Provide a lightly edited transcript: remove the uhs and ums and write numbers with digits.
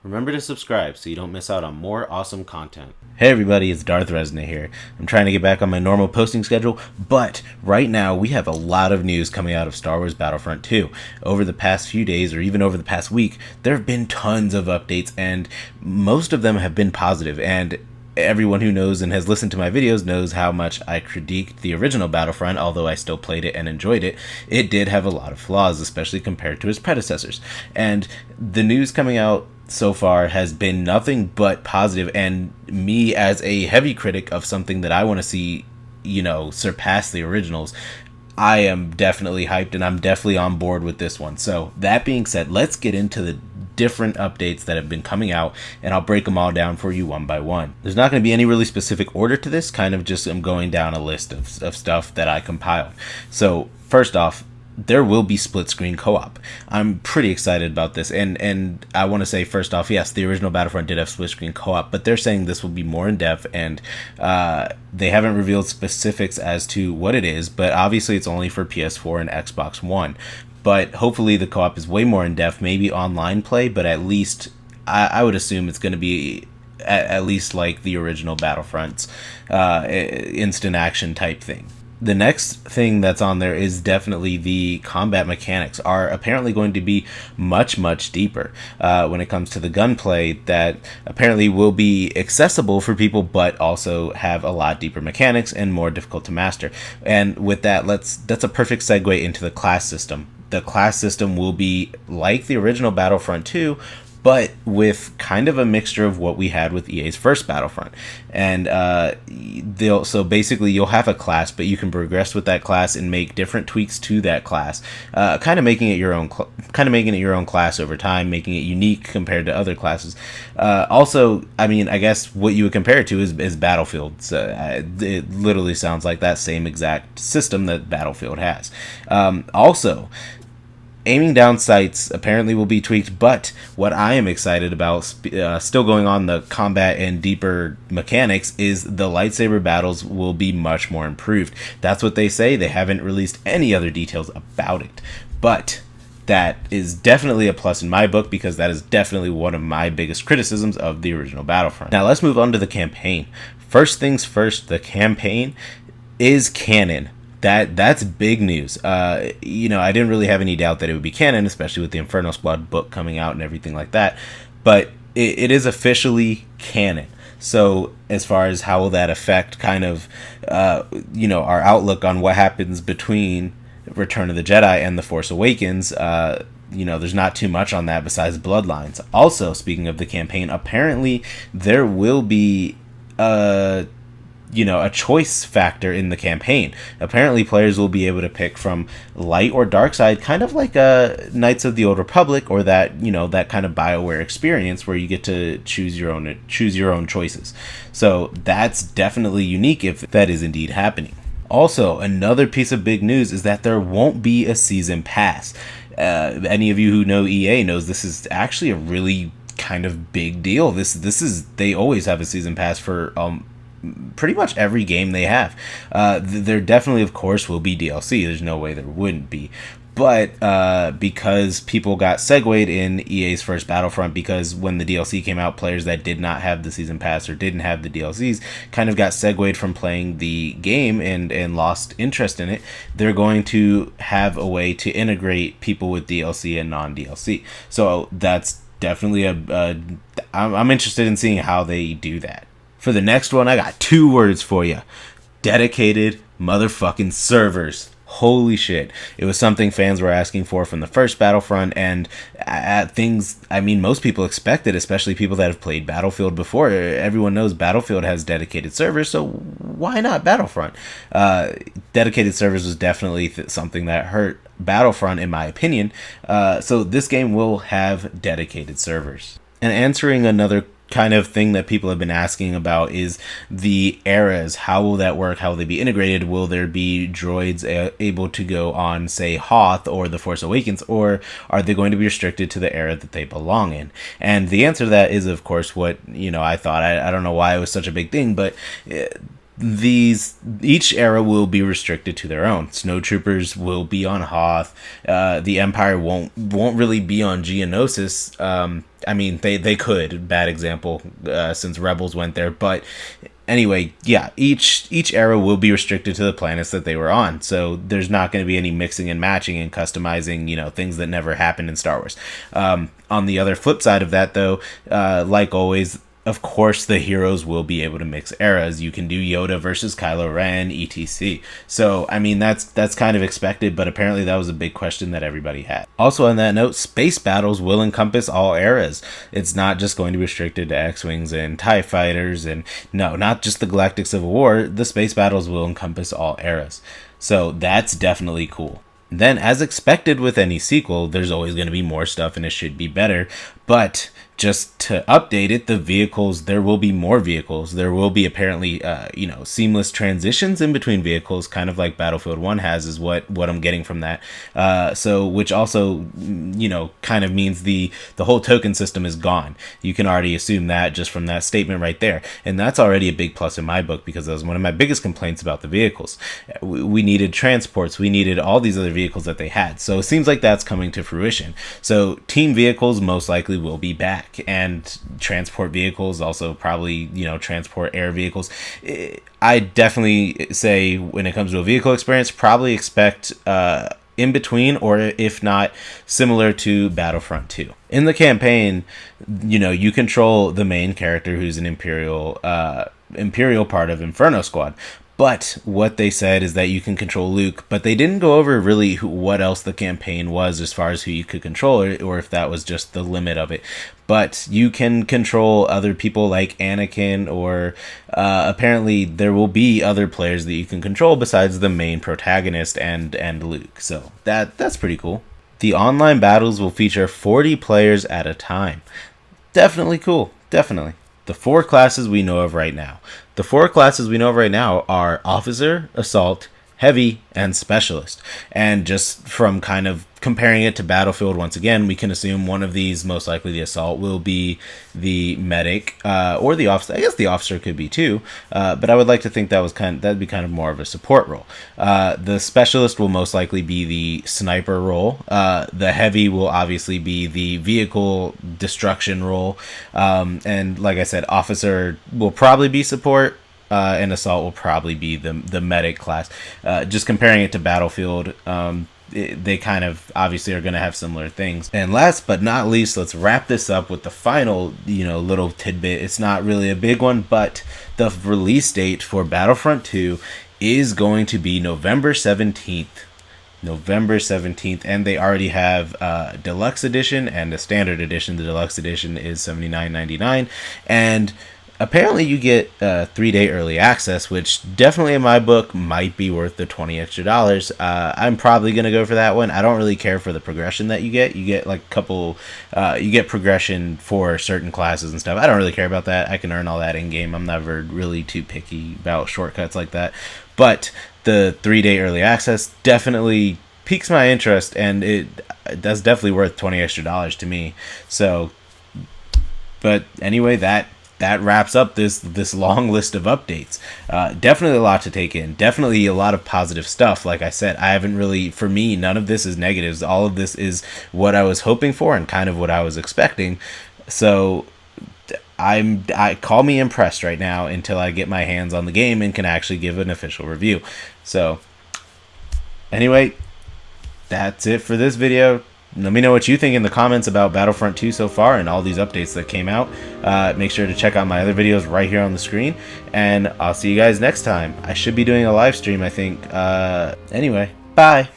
Remember to subscribe so you don't miss out on more awesome content. Hey everybody, it's Darth Resna here. I'm trying to get back on my normal posting schedule, but right now we have a lot of news coming out of Star Wars Battlefront 2. Over the past few days, or even over the past week, there have been tons of updates, and most of them have been positive, and everyone who knows and has listened to my videos knows how much I critiqued the original Battlefront. Although I still played it and enjoyed it, it did have a lot of flaws, especially compared to its predecessors. And the news coming out so far has been nothing but positive, and me as a heavy critic of something that I want to see, surpass the originals, I am definitely hyped and I'm definitely on board with this one. So that being said, let's get into the different updates that have been coming out, and I'll break them all down for you one by one. There's not going to be any really specific order to this, kind of just I'm going down a list of stuff that I compiled. So first off, there will be split screen co-op. I'm pretty excited about this, and I want to say first off, yes, the original Battlefront did have split screen co-op, but they're saying this will be more in depth, and they haven't revealed specifics as to what it is, but obviously it's only for PS4 and Xbox One. But hopefully the co-op is way more in depth, maybe online play, but at least I would assume it's going to be at least like the original Battlefront's instant action type thing. The next thing that's on there is definitely the combat mechanics are apparently going to be much, much deeper when it comes to the gunplay, that apparently will be accessible for people, but also have a lot deeper mechanics and more difficult to master. And with that, that's a perfect segue into the class system. The class system will be like the original Battlefront 2, but with kind of a mixture of what we had with EA's first Battlefront. And so basically you'll have a class, but you can progress with that class and make different tweaks to that class, kind of making it your own class over time, making it unique compared to other classes. Also, I mean, I guess what you would compare it to is Battlefield. So, it literally sounds like that same exact system that Battlefield has. Also, aiming down sights apparently will be tweaked, but what I am excited about, still going on the combat and deeper mechanics, is the lightsaber battles will be much more improved. That's what they say. They haven't released any other details about it, but that is definitely a plus in my book, because that is definitely one of my biggest criticisms of the original Battlefront. Now let's move on to the campaign. First things first, the campaign is canon. That's big news. I didn't really have any doubt that it would be canon, especially with the Inferno Squad book coming out and everything like that. But it is officially canon. So as far as how will that affect kind of, our outlook on what happens between Return of the Jedi and The Force Awakens, there's not too much on that besides Bloodlines. Also, speaking of the campaign, apparently there will be a choice factor in the campaign. Apparently players will be able to pick from light or dark side, kind of like Knights of the Old Republic, or that kind of BioWare experience where you get to choose your own choices. So that's definitely unique if that is indeed happening. Also, another piece of big news is that there won't be a season pass. Any of you who know EA knows this is actually a really kind of big deal. They always have a season pass for pretty much every game they have. There definitely, of course, will be DLC. There's no way there wouldn't be. But because people got segued in EA's first Battlefront, because when the DLC came out, players that did not have the season pass or didn't have the DLCs kind of got segued from playing the game and lost interest in it. They're going to have a way to integrate people with DLC and non-DLC. So that's definitely I'm interested in seeing how they do that. For the next one, I got 2 words for you. Dedicated motherfucking servers. Holy shit. It was something fans were asking for from the first Battlefront, and most people expect it, especially people that have played Battlefield before. Everyone knows Battlefield has dedicated servers, so why not Battlefront? Dedicated servers was definitely something that hurt Battlefront, in my opinion. So this game will have dedicated servers. And answering another kind of thing that people have been asking about is the eras. How will that work? How will they be integrated? Will there be droids able to go on, say, Hoth or The Force Awakens, or are they going to be restricted to the era that they belong in? And the answer to that is, of course, what I thought. I don't know why it was such a big thing, but each era will be restricted to their own. Snowtroopers will be on Hoth. The Empire won't really be on Geonosis. I mean, they could. Bad example, since Rebels went there. But anyway, yeah, each era will be restricted to the planets that they were on. So there's not going to be any mixing and matching and customizing, things that never happened in Star Wars. On the other flip side of that, though, like always, of course, the heroes will be able to mix eras. You can do Yoda versus Kylo Ren, etc. So, I mean, that's kind of expected, but apparently that was a big question that everybody had. Also, on that note, space battles will encompass all eras. It's not just going to be restricted to X-Wings and TIE Fighters, and no, not just the Galactic Civil War. The space battles will encompass all eras. So, that's definitely cool. Then, as expected with any sequel, there's always going to be more stuff and it should be better. But just to update it, the vehicles, there will be more vehicles. There will be apparently, seamless transitions in between vehicles, kind of like Battlefield 1 has, is what I'm getting from that. So, which also, kind of means the whole token system is gone. You can already assume that just from that statement right there. And that's already a big plus in my book, because that was one of my biggest complaints about the vehicles. We needed transports. We needed all these other vehicles that they had. So it seems like that's coming to fruition. So team vehicles most likely will be back. And transport vehicles also probably, transport air vehicles. I definitely say when it comes to a vehicle experience, probably expect in between, or if not, similar to Battlefront 2. In the campaign, you control the main character, who's an Imperial part of Inferno Squad. But what they said is that you can control Luke, but they didn't go over really what else the campaign was as far as who you could control, or if that was just the limit of it. But you can control other people like Anakin, or apparently there will be other players that you can control besides the main protagonist and Luke. So that's pretty cool. The online battles will feature 40 players at a time. Definitely cool. Definitely. The four classes we know of right now. The four classes we know of right now are Officer, Assault, Heavy, and Specialist. And just from kind of comparing it to Battlefield, once again, we can assume one of these, most likely the Assault, will be the Medic, or the Officer. I guess the Officer could be too, but I would like to think that'd be kind of more of a support role. The Specialist will most likely be the Sniper role. The Heavy will obviously be the Vehicle Destruction role. And like I said, Officer will probably be support. And Assault will probably be the Medic class. Just comparing it to Battlefield, they kind of obviously are going to have similar things. And last but not least, let's wrap this up with the final, little tidbit. It's not really a big one, but the release date for Battlefront 2 is going to be November 17th. November 17th, and they already have Deluxe Edition and a Standard Edition. The Deluxe Edition is $79.99, and apparently you get 3-day early access, which definitely in my book might be worth the $20 extra. I'm probably going to go for that one. I don't really care for the progression that you get. You get like you get progression for certain classes and stuff. I don't really care about that. I can earn all that in game. I'm never really too picky about shortcuts like that. But the 3-day early access definitely piques my interest, and that's definitely worth $20 extra to me. So, but anyway, that wraps up this long list of updates. Definitely a lot to take in. Definitely a lot of positive stuff. Like I said, I haven't really, for me, none of this is negatives. All of this is what I was hoping for and kind of what I was expecting. So I call me impressed right now until I get my hands on the game and can actually give an official review. So anyway, that's it for this video. Let me know what you think in the comments about Battlefront 2 so far and all these updates that came out. Make sure to check out my other videos right here on the screen, and I'll see you guys next time. I should be doing a live stream, I think. Anyway, bye!